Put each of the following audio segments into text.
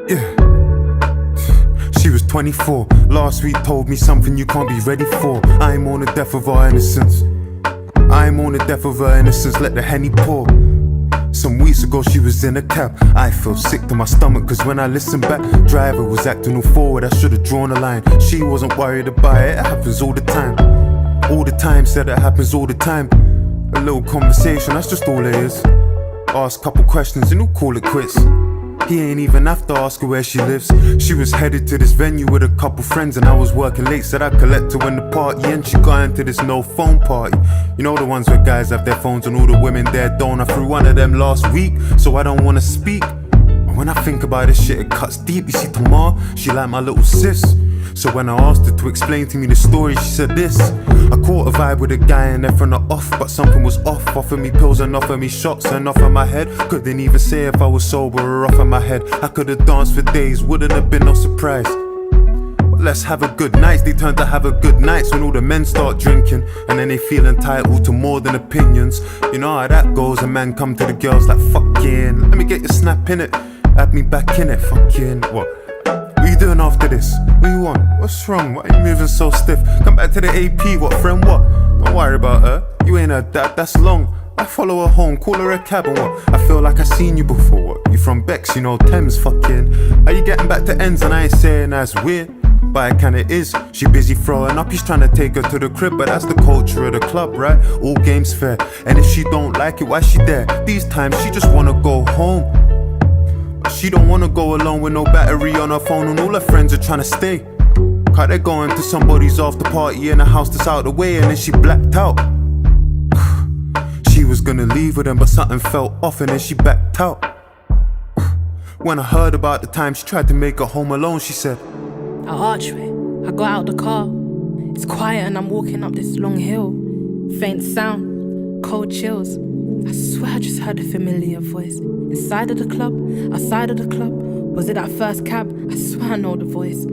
Yeah. She was 24, last week told me something you can't be ready for. I'm on the death of our innocence. I'm on the death of her innocence, let the Henny pour. Some weeks ago she was in a cab. I felt sick to my stomach cause when I listened back, driver was acting all forward, I should've drawn a line. She wasn't worried about it, it happens all the time. All the time, said it happens all the time. A little conversation, that's just all it is. Ask a couple questions and we'll call it quits. He ain't even have to ask her where she lives. She was headed to this venue with a couple friends, and I was working late, said I'd collect her when the party ends. She got into this no phone party. You know the ones where guys have their phones and all the women there don't. I threw one of them last week, so I don't wanna speak. But when I think about this shit, it cuts deep. You see, Tamar, she like my little sis. So when I asked her to explain to me the story, she said this. I caught a vibe with a guy and then from the off, but something was off. Offered me pills and offered me shots and off of my head. Couldn't even say if I was sober or off of my head. I could've danced for days, wouldn't have been no surprise. But let's have a good night. They turn to have a good nights when all the men start drinking, and then they feel entitled to more than opinions. You know how that goes, a man come to the girls like, fucking, let me get your snap in it. Add me back in it, fucking, what? What you doing after this? What you want? What's wrong? Why are you moving so stiff? Come back to the AP, what friend, what? Don't worry about her, you ain't her dad, that's long. I follow her home, call her a cab and what? I feel like I seen you before, what? You from Bex, you know, Thames, fucking. Are you getting back to ends and I ain't saying that's weird? But it kinda is, she busy throwing up, he's trying to take her to the crib. But that's the culture of the club, right? All games fair, and if she don't like it, why she there? These times she just wanna go home. She don't wanna go alone with no battery on her phone, and all her friends are trying to stay. Cause they're going to somebody's after party in a house that's out the way, and then she blacked out. She was gonna leave with them, but something felt off and then she backed out. When I heard about the time she tried to make her home alone, she said, At Archway, I got out of the car. It's quiet and I'm walking up this long hill. Faint sound, cold chills. I swear I just heard a familiar voice. Inside of the club, outside of the club. Was it that first cab? I swear I know the voice.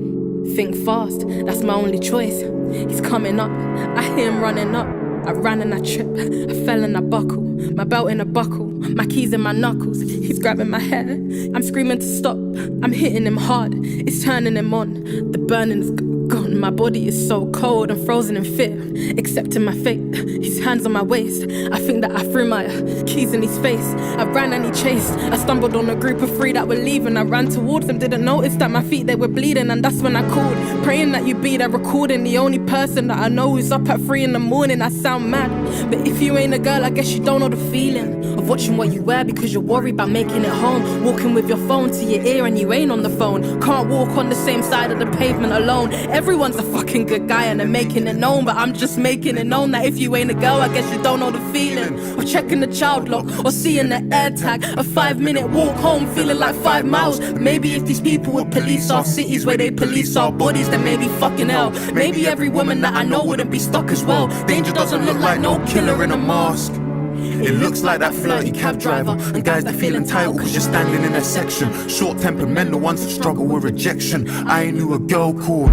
Think fast, that's my only choice. He's coming up, I hear him running up. I ran and I tripped, I fell and I buckle. My belt in a buckle, my keys in my knuckles. He's grabbing my hair, I'm screaming to stop. I'm hitting him hard, it's turning him on. The burning's gone, my body is so cold. I'm frozen in fear, accepting my fate. His hands on my waist, I think that I threw my keys in his face. I ran and he chased, I stumbled on a group of three that were leaving. I ran towards them, didn't notice that my feet, they were bleeding. And that's when I called, praying that you be there recording. The only person that I know who's up at 3 in the morning. I sound mad, but if you ain't a girl, I guess you don't know the feeling of watching what you wear because you're worried about making it home. Walking with your phone to your ear and you ain't on the phone. Can't walk on the same side of the pavement alone. Everyone's a fucking good guy and they're making it known, but I'm just making it known that if you ain't a girl, I guess you don't know the feeling of checking the child lock or seeing the air tag. A 5-minute walk home feeling like 5 miles. Maybe if these people would police our cities where they police our bodies, then maybe fucking hell. Maybe every woman that I know wouldn't be stuck as well. Danger doesn't look like no killer in a mask. It looks like that flirty cab driver and guys that feel entitled cause you're standing in their section. Short-tempered men, the ones that struggle with rejection. I knew a girl called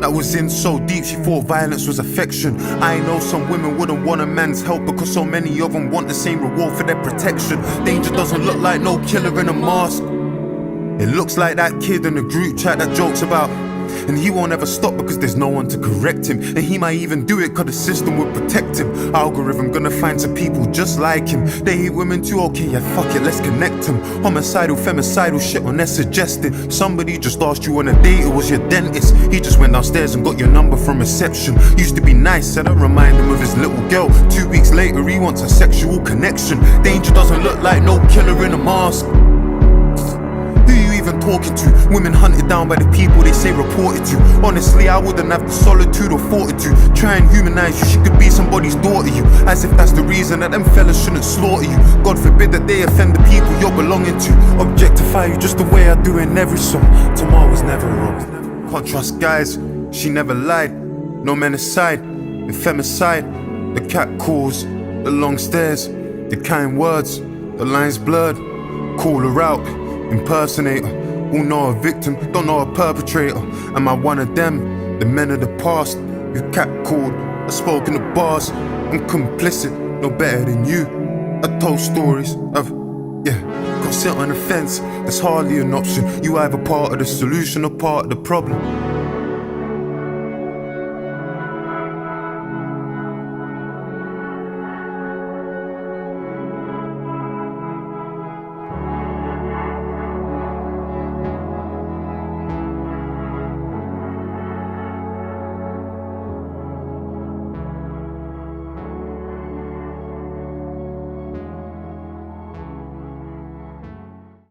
that was in so deep she thought violence was affection. I know some women wouldn't want a man's help because so many of them want the same reward for their protection. Danger doesn't look like no killer in a mask. It looks like that kid in the group chat that jokes about, and he won't ever stop because there's no one to correct him. And he might even do it cause the system will protect him. Algorithm gonna find some people just like him. They hate women too, okay, yeah, fuck it, let's connect him. Homicidal, femicidal shit on their suggested. Somebody just asked you on a date, it was your dentist. He just went downstairs and got your number from reception. Used to be nice, said I remind him of his little girl. 2 weeks later he wants a sexual connection. Danger doesn't look like no killer in a mask. Who you even talking to? Women hunted down by the people they say reported to. Honestly, I wouldn't have the solitude or fortitude. Try and humanize you, she could be somebody's daughter, you. As if that's the reason that them fellas shouldn't slaughter you. God forbid that they offend the people you're belonging to. Objectify you just the way I do in every song. Tomorrow was never wrong. Can't trust guys, she never lied. No men aside, the femicide. The cat calls, the long stares, the kind words, the lines blurred. Call her out, impersonator. All know a victim, don't know a perpetrator. Am I one of them, the men of the past? You catcalled, I spoke in the bars. I'm complicit, no better than you. I told stories of, can't sit on the fence, that's hardly an option. You either part of the solution or part of the problem.